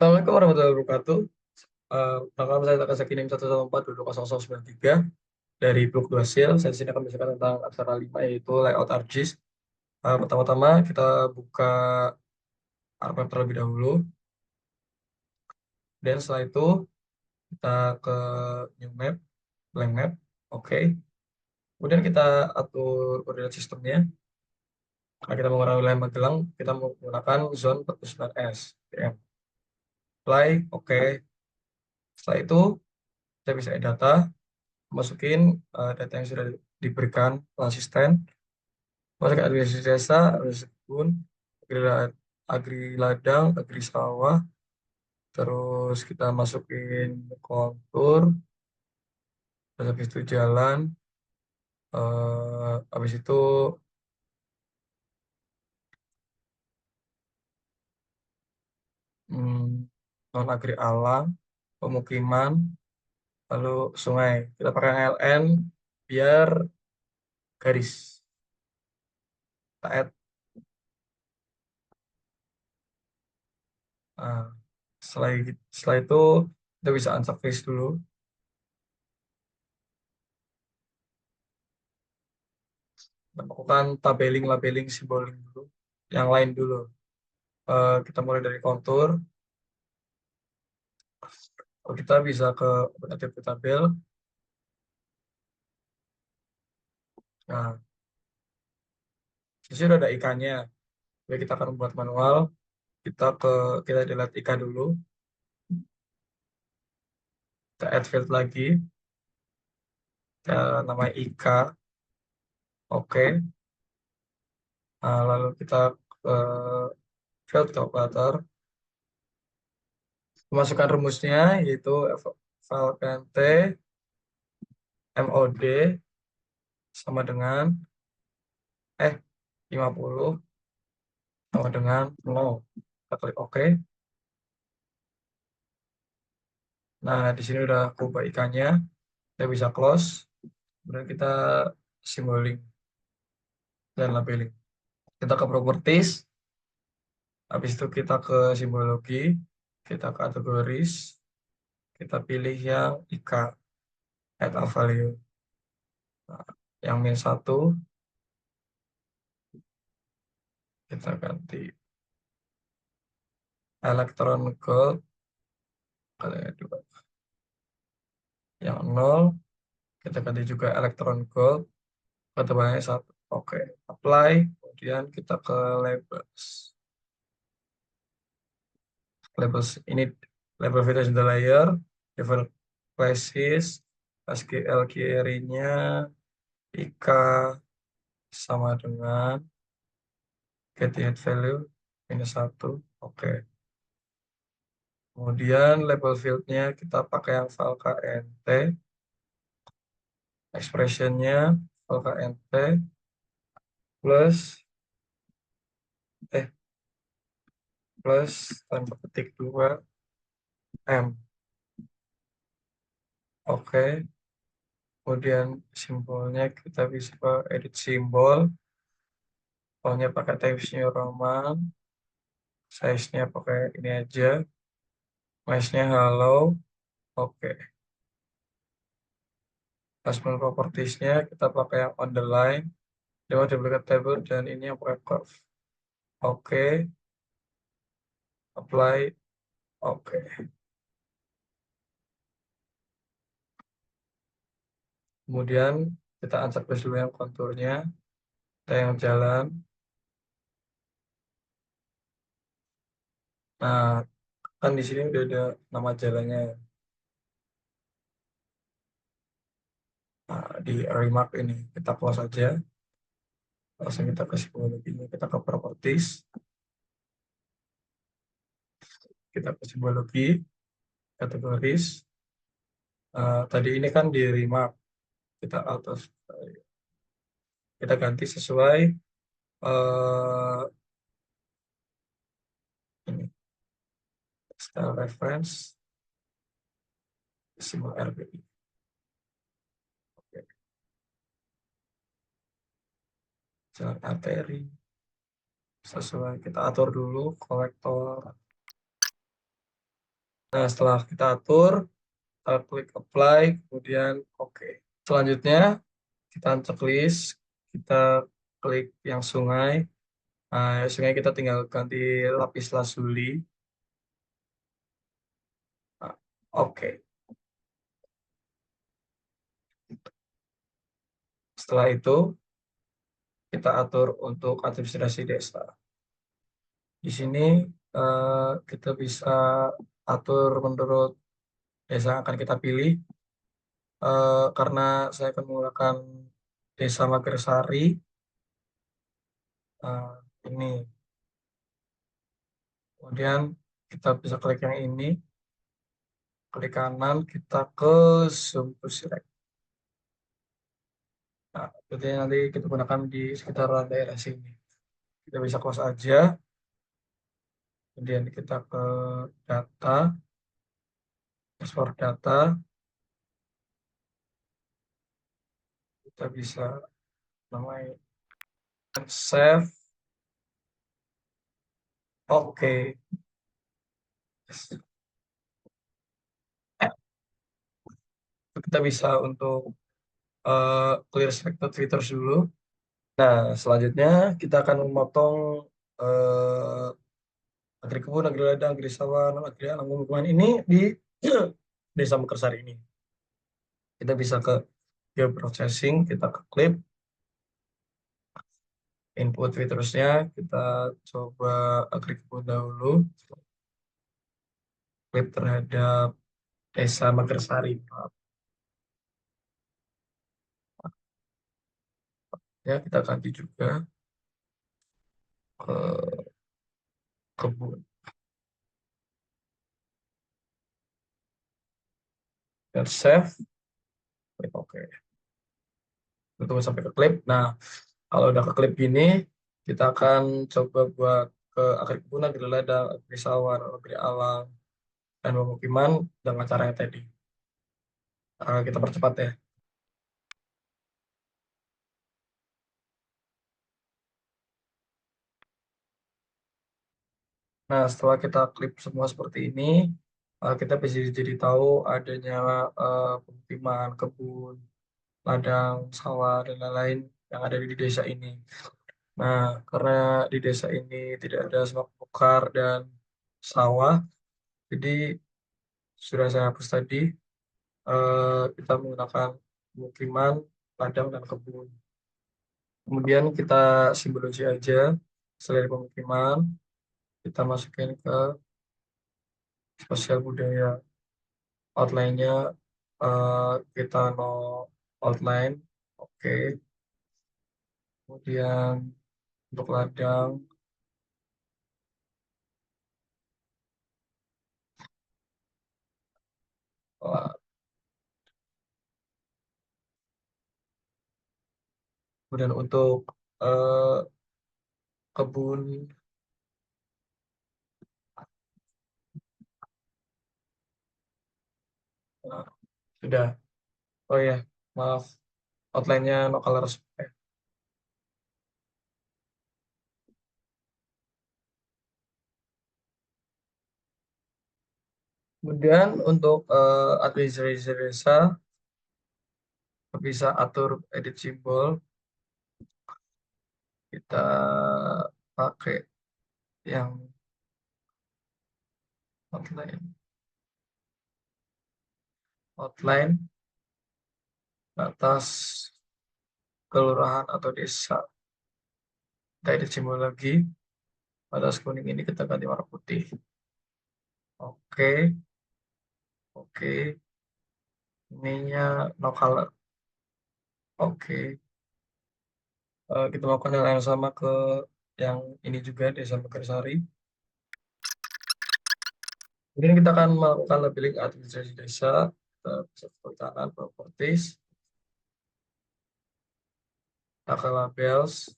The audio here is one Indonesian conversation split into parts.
Assalamualaikum warahmatullahi wabarakatuh. Nama saya Takasaki NIM 114 20093 dari Blok 2 Sil. Saya di sini akan menjelaskan tentang aksara 5 yaitu layout ArcGIS. Pertama-tama kita buka ArcMap terlebih dahulu. Dan setelah itu kita ke New Map, Blank Map. Oke. Kemudian kita atur koordinat sistemnya. Karena kita menggunakan wilayah Magelang, kita menggunakan zone 49S. PM. Apply, oke. Setelah itu kita bisa edit data, masukin data yang sudah diberikan asisten, masuk administrasi desa, administrasi kebun, agri ladang, agri sawah, terus kita masukin kontur, terus habis itu jalan, habis itu non agri alam, pemukiman, lalu sungai. Kita pakai LN biar garis. Kita add. Nah, setelah itu kita bisa unsurface dulu dan lakukan labeling, simboling dulu. Yang lain dulu. Kita mulai dari kontur. Kita bisa ke open tabel. Nah, di sini sudah ada ikannya. Jadi kita akan membuat manual. Kita delete ikan dulu. Kita add field lagi. Kita namanya ika. Oke. Nah, lalu kita ke field calculator. Masukkan rumusnya yaitu VLPNT MOD sama dengan 50 sama dengan 0. Kita klik OK. Nah, di sini udah aku ubah ikannya. Kita bisa close. Kemudian kita simboling dan labeling. Kita ke properties. Habis itu kita ke simbologi. Kita kategoris. Kita pilih yang IK. Add a value. Nah, yang -1 kita ganti electron gold. Yang 0 kita ganti juga electron gold. Ketebalannya 1. Oke. Apply. Kemudian kita ke labels. Labels ini label finish the layer, different classes, SQL query-nya, IK sama dengan get init value -1. Oke. Kemudian label field-nya kita pakai yang valknt, expression-nya valknt plus plus tanda petik 2 M. Oke. Kemudian simbolnya kita bisa edit simbol. Pokoknya pakai Times New Roman. Size-nya pakai ini aja. Size-nya hello. Oke. Adjustment properties-nya kita pakai yang on the line. Dia duplicate table dan ini yang pakai curve. Oke. Apply. Oke. Kemudian kita unsurface dulu yang konturnya. Kita yang jalan. Nah, kan di sini udah ada nama jalannya. Nah, di remark ini kita close aja. Langsung kita ke simbologi ini. Kita ke properties. Kita ke simbologi. Kategoris. Tadi ini kan di remark. Kita atas. Kita ganti sesuai ini. Style reference. Simbol RBI. Oke. Jalan arteri. Sesuai kita atur dulu kolektor. Nah, setelah kita atur, kita klik apply, kemudian oke. Selanjutnya, kita checklist, kita klik yang sungai. Nah, sungai kita tinggal ganti lapis lazuli. Nah, oke. Setelah itu, kita atur untuk administrasi desa. Di sini kita bisa atur menurut desa yang akan kita pilih. Karena saya akan menggunakan desa Magersari. Ini. Kemudian kita bisa klik yang ini. Klik kanan, kita ke zoom to select. Nah, jadi nanti kita gunakan di sekitaran daerah sini. Kita bisa close aja. Kemudian kita ke data, export data. Kita bisa namanya save. Oke. Kita bisa untuk clear selected filters dulu. Nah, selanjutnya kita akan memotong eh, agri kebun, agri ladang, agri sawah, agri alam pemukiman ini di desa Mekarsari ini. Kita bisa ke geoprocessing, kita ke clip, input filtersnya, kita coba agri kebun dahulu, clip terhadap desa Mekarsari. Ya, kita ganti juga ke kebun. Dan save, klik oke. Tunggu sampai ke clip. Nah, kalau udah ke klip gini, kita akan coba buat ke agri kebun, agri ladang, agri sawah, agri alam, dan pemukiman dengan cara yang tadi. Kita percepat ya. Nah, setelah kita klip semua seperti ini, kita bisa jadi tahu adanya pemukiman, kebun, ladang, sawah, dan lain-lain yang ada di desa ini. Nah, karena di desa ini tidak ada semak belukar dan sawah, jadi sudah saya hapus tadi. Kita menggunakan pemukiman, ladang, dan kebun. Kemudian kita simbologi aja selain pemukiman, kita masukin ke sosial budaya. Outline-nya kita no outline, oke. Kemudian untuk ladang, eh, kemudian untuk eh, kebun, eh, sudah. Oh ya, maaf, outline-nya no color. Kemudian untuk administrasi desa, bisa atur edit simbol, kita pakai yang outline, outline batas kelurahan atau desa. Kita edit simbol lagi, batas kuning ini kita ganti warna putih. Oke, oke, ininya no color. Oke. Kita lakukan hal yang sama ke yang ini juga, desa Mekarsari. Kemudian kita akan melakukan labeling administrasi desa, bisa perhutanan, properties, kita labels,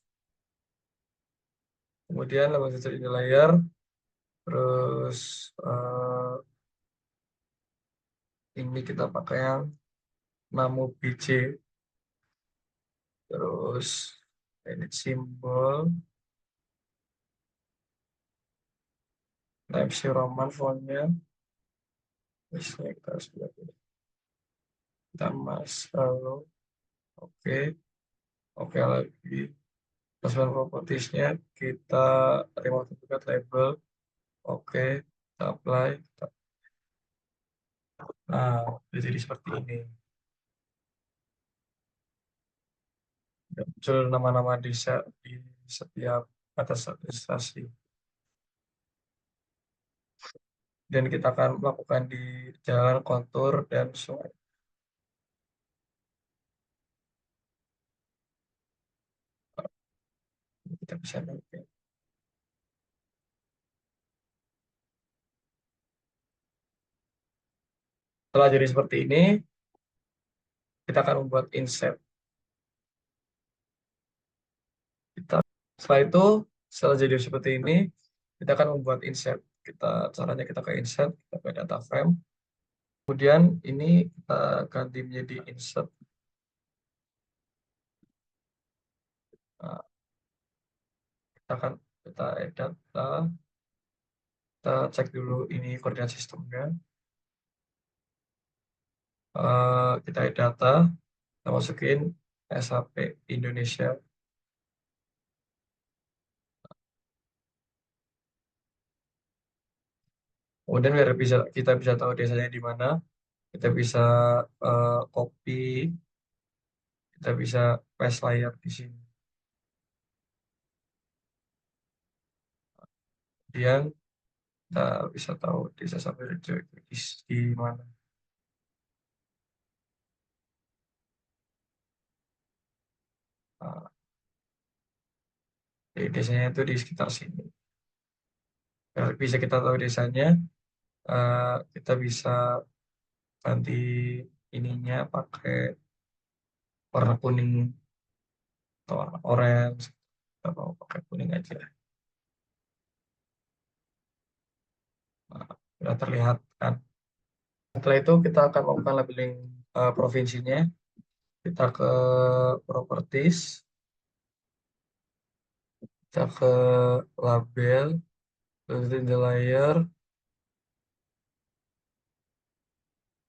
kemudian label di layer, terus ini kita pakai yang namo BC, terus edit simbol, Times New Roman fontnya, Biasanya kita harus buat ini. Kita mas, lalu oke, oke lagi. Placement propertiesnya kita remove duplicate label, oke, kita apply. Nah, jadi seperti ini. Muncul nama-nama desa di setiap atas administrasi. Dan kita akan melakukan di jalan, kontur, dan sungai. Kita bisa nanti. Setelah jadi seperti ini, kita akan membuat inset. Kita, setelah itu, setelah jadi seperti ini, kita akan membuat inset. Caranya kita ke inset, kita ke data frame. Kemudian ini kita ganti menjadi insert. Nah, kita add data, kita cek dulu ini koordinat sistemnya. Kita add data, kita masukin SAP Indonesia. Kemudian biar kita bisa tahu desanya di mana, kita bisa copy, kita bisa paste layar di sini. Kemudian kita bisa tahu desa sampai di mana. Nah, jadi desanya itu di sekitar sini. Biar bisa kita tahu desanya, eh, kita bisa ganti ininya pakai warna kuning atau warna orange. Kita mau pakai kuning aja. Nah, sudah terlihat kan. Setelah itu kita akan melakukan labeling provinsinya. Kita ke properties, kita ke label, terus in the layer,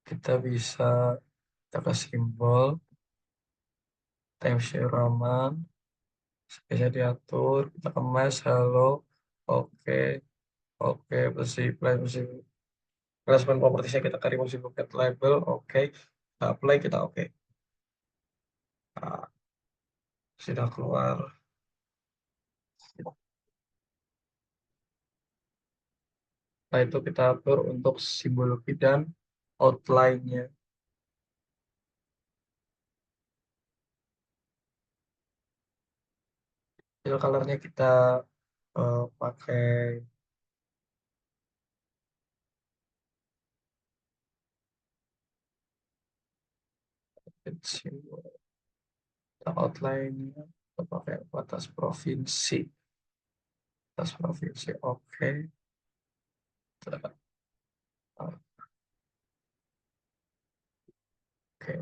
kita bisa kita ke simbol, time share Roman, bisa diatur, kita kemas, halo, oke, oke, bersih, placement propertiesnya kita ke remove duplicate label, oke, kita apply, kita oke. Nah, sudah keluar. Setelah itu kita atur untuk simbologi dan outline-nya. Fill color-nya kita pakai simbol. Kita outline-nya kita pakai batas provinsi. Batas provinsi, oke. Kita- Oke.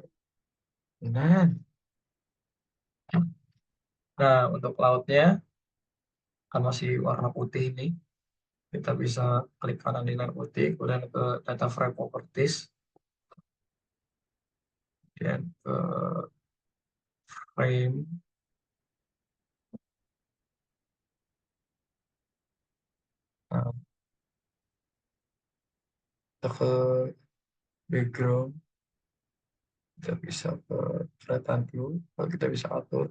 Nah, nah untuk lautnya kan masih warna putih ini. Kita bisa klik kanan di layar putih, kemudian ke data frame properties, dan ke frame, nah, kita ke background, kita bisa ke kelihatan blue, kalau kita bisa atur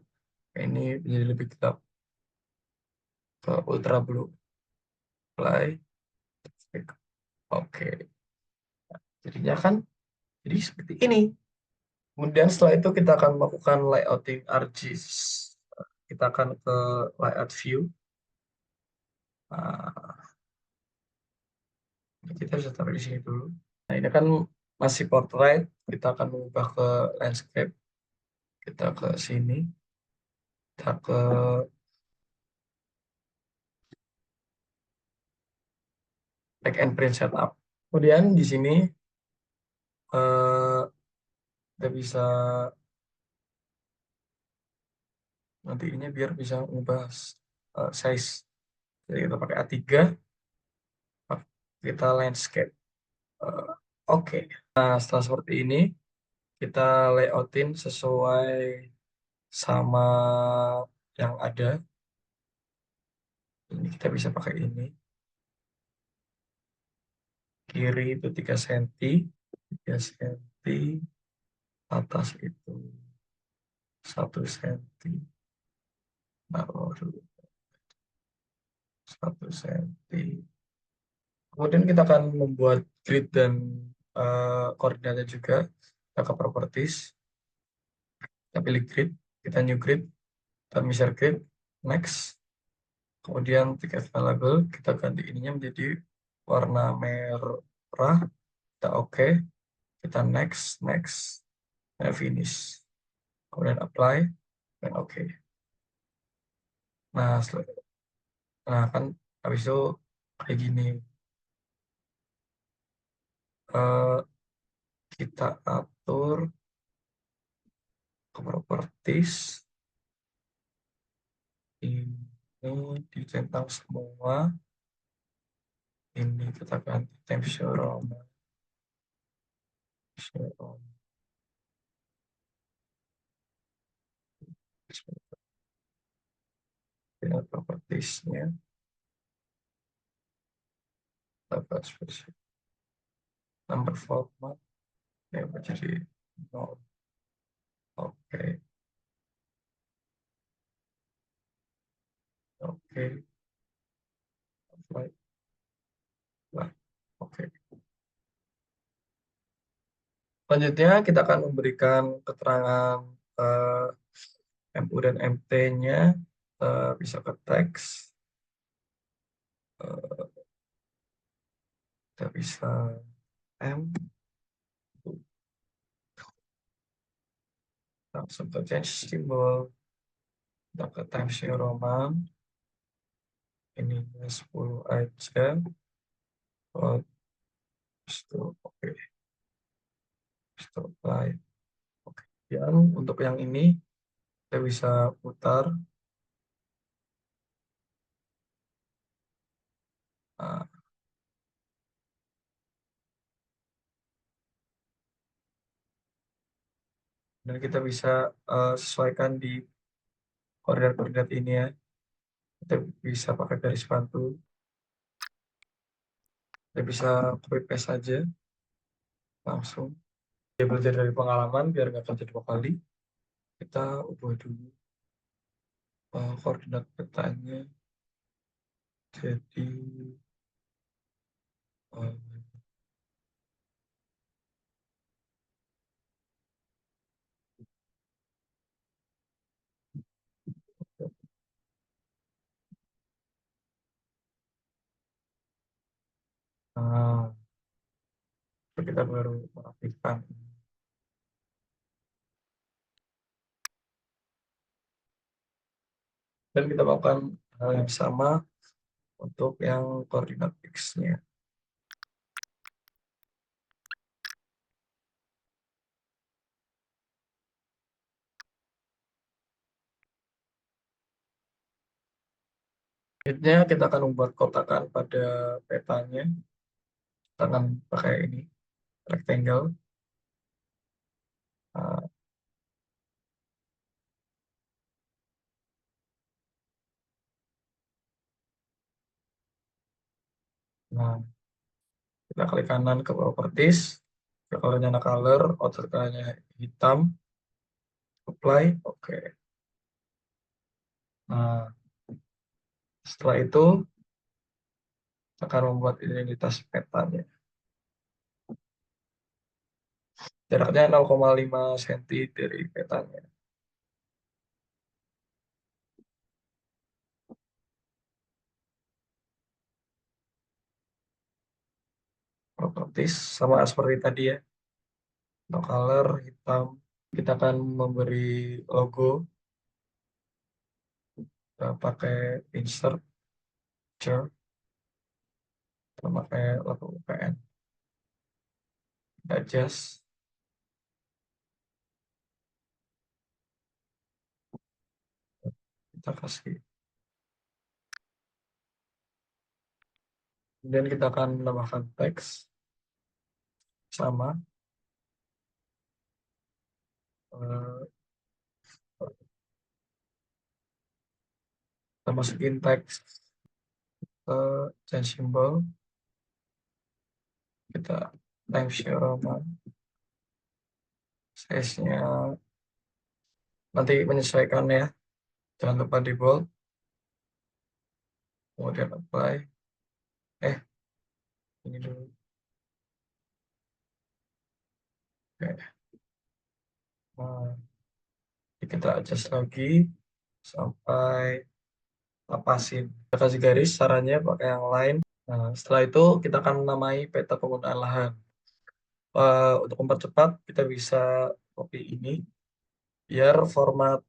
ini menjadi lebih gelap ke ultra blue, play, oke. Jadinya kan jadi seperti ini. Kemudian setelah itu kita akan melakukan layouting ArcGIS. Kita akan ke layout view. Nah, kita bisa taruh di sini dulu. Nah, ini kan masih portrait. Kita akan mengubah ke landscape. Kita ke sini. Kita ke back and print setup. Kemudian di sini eh, kita bisa nanti ini biar bisa mengubah size. Jadi kita pakai A3, kita landscape. Oke. Nah, setelah seperti ini, kita layoutin sesuai sama yang ada. Ini kita bisa pakai ini. Kiri itu 3 cm, 3 cm, atas itu 1 cm, baru 1 cm. Kemudian kita akan membuat grid dan koordinatnya juga. Kita ke properties, kita pilih grid, kita new grid, kita misir grid, next. Kemudian tiket label, kita ganti ininya menjadi warna merah, kita oke, kita next, next, dan finish. Kemudian apply, dan oke. Nah, nah kan habis itu kayak gini. Eh, kita atur ke properties, ini dicentang semua, ini kita ganti time show Roma, dengan propertiesnya, dapat spesial number format, ya jadi nol. Oke, oke, apply, apply. Oke. Selanjutnya kita akan memberikan keterangan eh, MU dan MT-nya, bisa ke teks, eh, kita bisa M, langsung ke change symbol, kita ke Times New Roman, ini 10 aja, oh, itu oke, itu apply. Oke. Dan untuk yang ini kita bisa putar, nah, dan kita bisa sesuaikan di koordinat-koordinat ini ya. Kita bisa pakai garis bantu, kita bisa copy paste saja langsung. Ya, belajar dari pengalaman biar nggak kerja dua kali. Kita ubah dulu koordinat petanya jadi eh, nah, kita baru mengaktifkan, dan kita lakukan hal yang sama untuk yang koordinat X-nya. Selanjutnya kita akan membuat kotakan pada petanya. Kita akan pakai ini rectangle. Nah, nah, kita klik kanan ke properties, ke colornya color, outer colornya hitam, apply, oke. Nah, setelah itu akan membuat identitas petanya. Jaraknya 0,5 cm dari petanya. Properties sama seperti tadi ya. No color, hitam. Kita akan memberi logo, pakai insert, picture, kita pakai logo UPN. Adjust, kita kasih. Kemudian kita akan menambahkan teks. sama. Eh, kita masukin teks ke change symbol, kita Times New Roman, size-nya nanti menyesuaikan ya, jangan lupa di bold, kemudian apply. Ini dulu. Oke. Nah, kita adjust lagi sampai lepasin. Kita kasih garis, sarannya pakai yang lain. Nah, setelah itu kita akan namai peta penggunaan lahan. Untuk mempercepat, kita bisa copy ini, biar format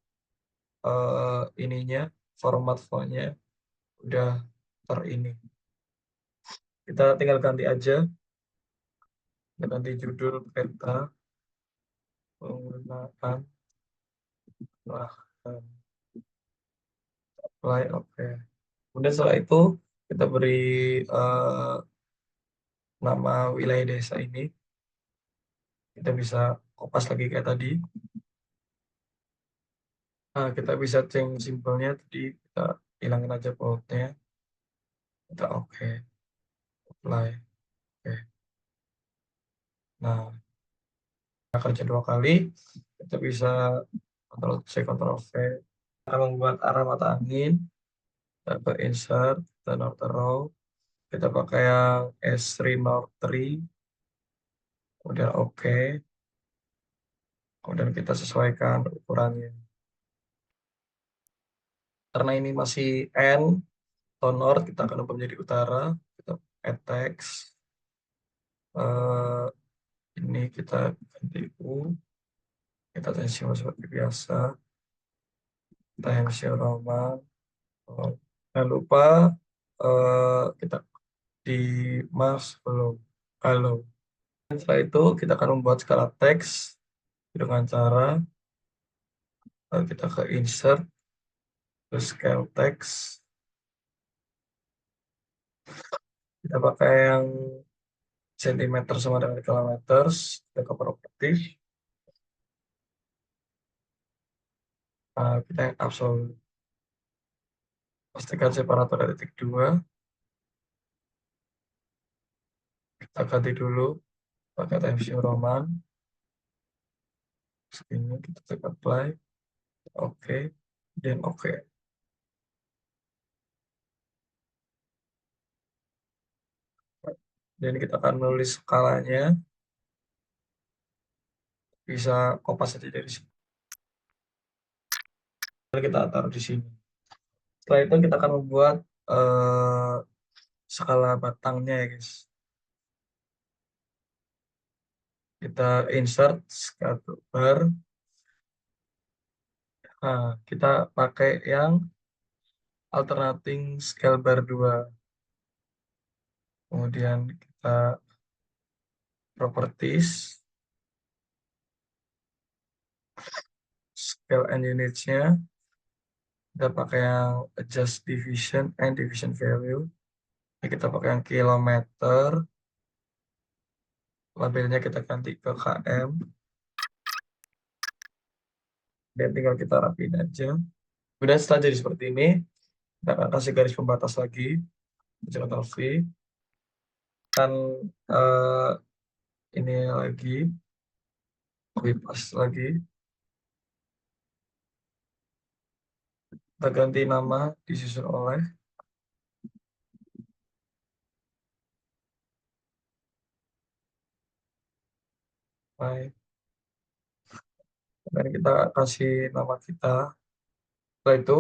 ininya, format fontnya udah ini. Kita tinggal ganti aja, kita ganti judul peta penggunaan lahan. Apply, oke. Kemudian setelah itu kita beri eh, nama wilayah desa ini. Kita bisa kopas lagi kayak tadi. Nah, kita bisa change simpelnya tadi, kita hilangin aja boldnya. Kita oke, apply. Oke. Nah, kita kerja 2 kali. Kita bisa Ctrl C, Ctrl V. Kita membuat arah mata angin. Kita ke insert, kita north row. Kita pakai yang S3 North 3. Kemudian oke. Kemudian kita sesuaikan ukurannya. Karena ini masih N, tone north, kita akan ubah menjadi utara. Kita add text. Eh, ini kita ganti U. Kita tensi seperti biasa. Tensi Roman. Oh, jangan lupa kita di mas belum. Halo. Setelah itu kita akan membuat skala teks dengan cara kita ke insert, ke scale text. Kita pakai yang centimeter sama dengan kilometer. Kita ke properties. Kita yang absolute. Pastikan separator dari titik 2. Kita ganti dulu pakai Times New Roman. Ini kita tekan apply. Oke. Dan oke. Dan kita akan nulis skalanya. Bisa kopas aja dari sini. Kita taruh di sini. Setelah itu kita akan membuat eh, skala batangnya ya guys. Kita insert scatter bar. Nah, kita pakai yang alternating scale bar 2. Kemudian kita properties, scale and units-nya. Kita pakai yang adjust division and division value. Ini kita pakai yang kilometer. Labelnya kita ganti ke km. Dan tinggal kita rapiin aja. Kemudian setelah jadi seperti ini, kita akan kasih garis pembatas lagi. Ctrl V. Dan eh, ini lagi, copy paste lagi. Kita ganti nama, disusun oleh. Baik. Dan kita kasih nama kita. Setelah itu,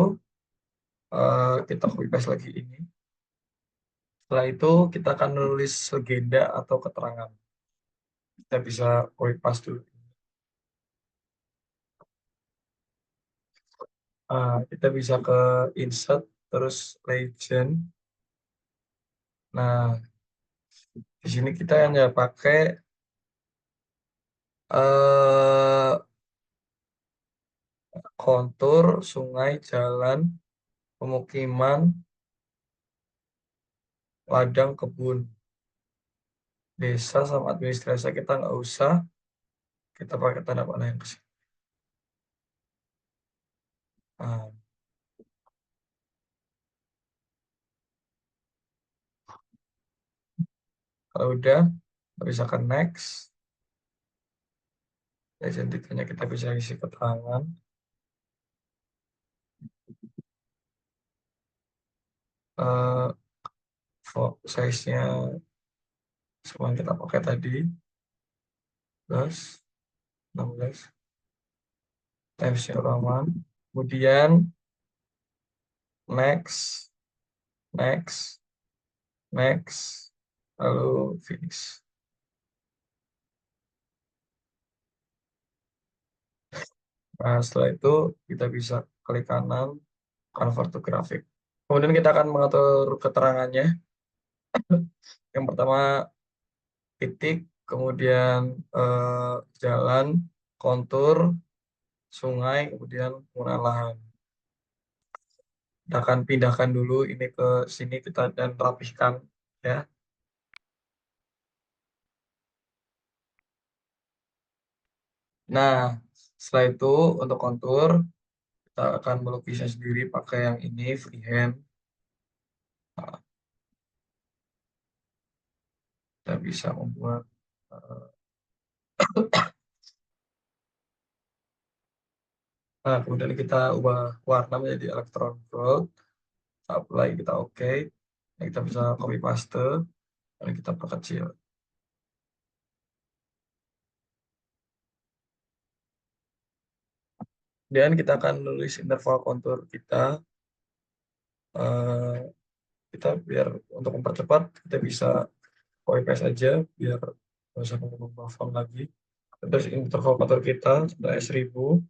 kita copy paste lagi ini. Setelah itu, kita akan menulis legenda atau keterangan. Kita bisa copy paste dulu. Kita bisa ke insert, terus legend. Nah, di sini kita hanya pakai kontur, sungai, jalan, pemukiman, ladang, kebun. desa sama administrasi kita nggak usah, kita pakai tanda panah yang kesini. Nah, kalau udah, kita bisa ke next. Identitasnya kita bisa isi keterangan. Eh, size-nya semua yang kita pakai tadi, 11, 16, times halaman. Kemudian next, next, next, lalu finish. Nah, setelah itu kita bisa klik kanan, convert to graphic. Kemudian kita akan mengatur keterangannya. Yang pertama titik, kemudian jalan, kontur, sungai, kemudian penggunaan lahan. Kita akan pindahkan dulu ini ke sini kita dan rapihkan ya. Nah, setelah itu untuk kontur kita akan melukisnya sendiri pakai yang ini freehand. Nah, kita bisa membuat eh, nah, kemudian kita ubah warna menjadi electron gold. Kita apply, kita oke. Nah, kita bisa copy paste dan kita perkecil. Dan kita akan nulis interval kontur kita. eh, kita biar untuk mempercepat kita bisa copy paste aja biar nggak usah mengubah font lagi. Terus interval kontur kita sudah 1000.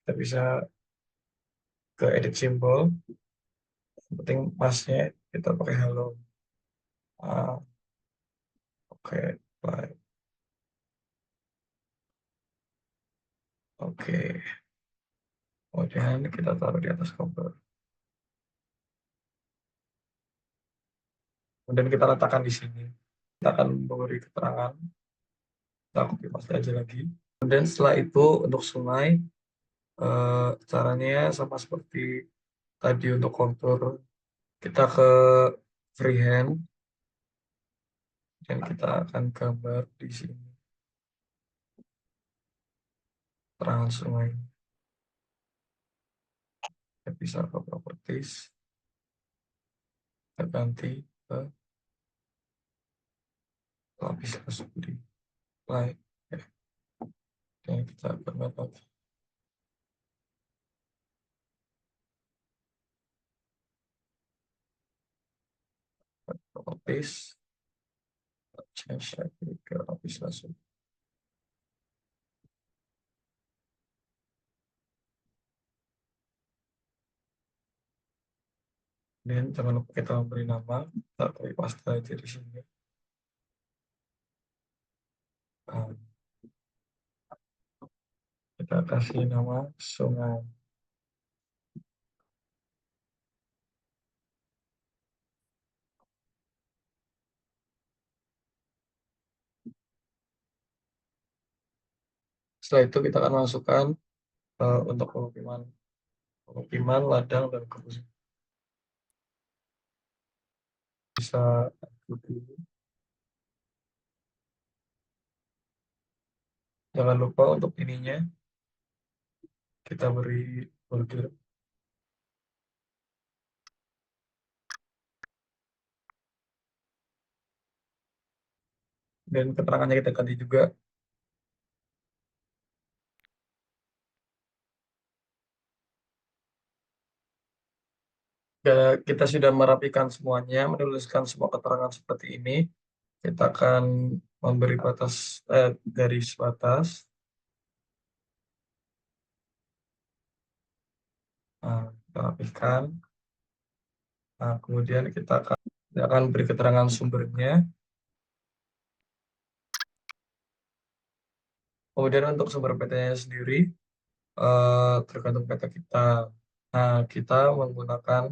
Kita bisa ke edit symbol. Yang penting masnya kita pakai hello. Ah, oke, baik. Oke. Kemudian kita taruh di atas cover. Kemudian kita letakkan di sini. Kita akan memberi keterangan. Kita copy paste aja lagi. Kemudian setelah itu untuk sungai, caranya sama seperti tadi untuk kontur. Kita ke freehand dan kita akan gambar di sini keterangan sungai. Kita bisa ke properties, kita ganti ke lapis di light. Ya, dan kita gambar lagi properties, change lagi ke lapis langsung. Dan jangan lupa kita memberi nama, kita copy paste aja di sini. Nah, kita kasih nama sungai. Setelah itu kita akan masukkan untuk pemukiman, pemukiman, ladang, dan kebun. Bisa dulu. Jangan lupa untuk ininya kita beri border dan keterangannya kita ganti juga. Kita sudah merapikan semuanya, menuliskan semua keterangan seperti ini. Kita akan memberi batas garis batas. Nah, kita rapikan. Nah, kemudian kita akan beri keterangan sumbernya. Kemudian untuk sumber PT-nya sendiri, tergantung peta kita. Nah, kita menggunakan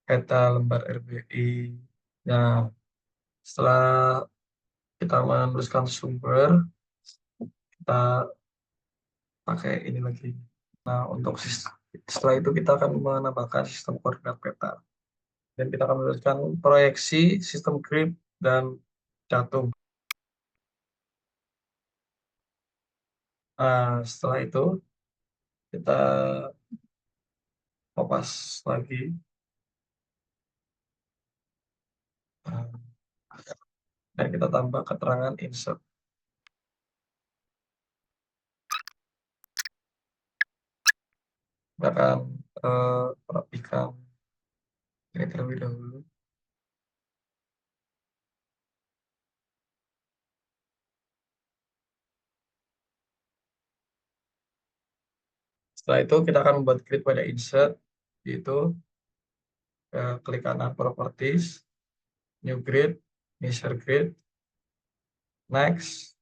peta lembar RBI. Nah, setelah kita menuliskan sumber, kita pakai ini lagi. Nah, untuk setelah itu kita akan menambahkan sistem koordinat peta. Dan kita akan menuliskan proyeksi, sistem grid, dan datum. Nah, setelah itu kita kopas lagi. Nah, dan kita tambah keterangan insert. Kita akan rapikan ini terlebih dahulu. Setelah itu kita akan membuat grid pada insert, yaitu klik kanan properties, new grid, insert grid, next,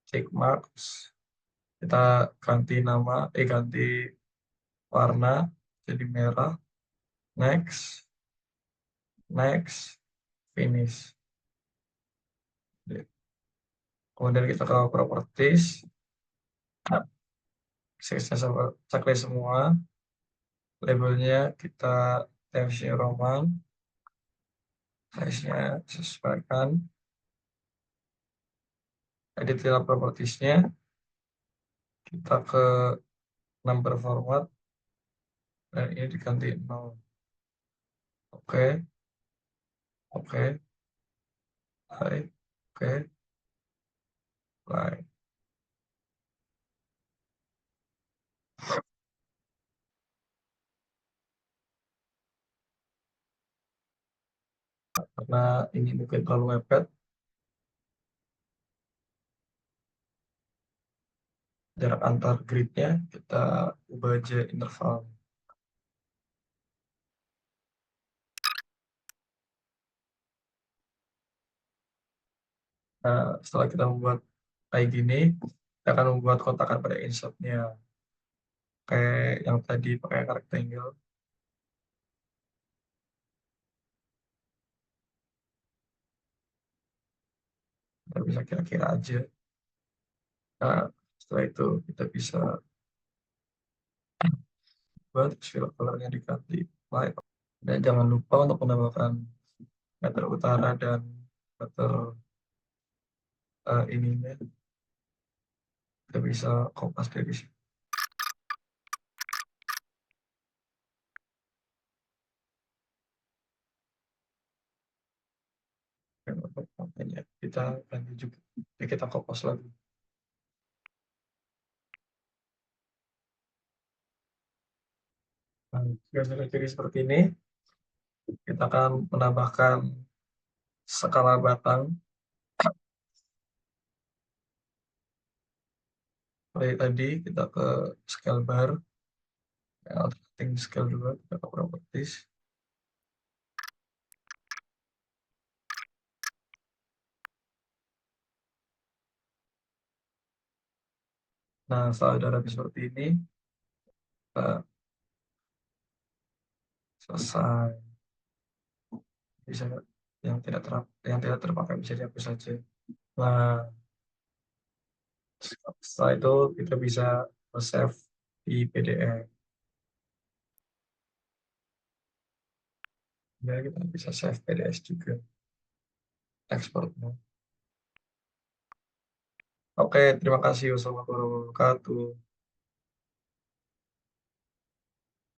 check marks. Kita ganti nama, ganti warna jadi merah, next, next, finish. Kemudian kita ke properties, checklist semua, labelnya kita Times New Roman, size-nya sesuaikan, detail propertiesnya kita ke number format dan ini diganti 0. Oke, oke, baik, oke, baik. Karena ini mungkin terlalu mepet, jarak antar gridnya kita ubah aja interval. Nah, setelah kita membuat kayak gini, kita akan membuat kotakan pada insertnya. Kayak yang tadi pakai rectangle. Kita bisa kira-kira aja. Nah, setelah itu kita bisa buat fill colornya diganti white. Dan jangan lupa untuk menambahkan meter utara dan meter ininya. Kita bisa kopas dari sini. Dan untuk makanya kita ganti juga. Jadi kita kopas lagi. Nah, jika jadi seperti ini, kita akan menambahkan skala batang. Seperti tadi, kita ke scale bar, alternating scale juga, kita ke properties. Nah, setelah sudah rapi seperti ini, kita selesai. Bisa yang tidak terpakai bisa dihapus saja. Nah, setelah itu kita bisa save di PDF. Ya, kita bisa save PDF juga, ekspornya. Oke, terima kasih. Wassalamualaikum warahmatullahi wabarakatuh.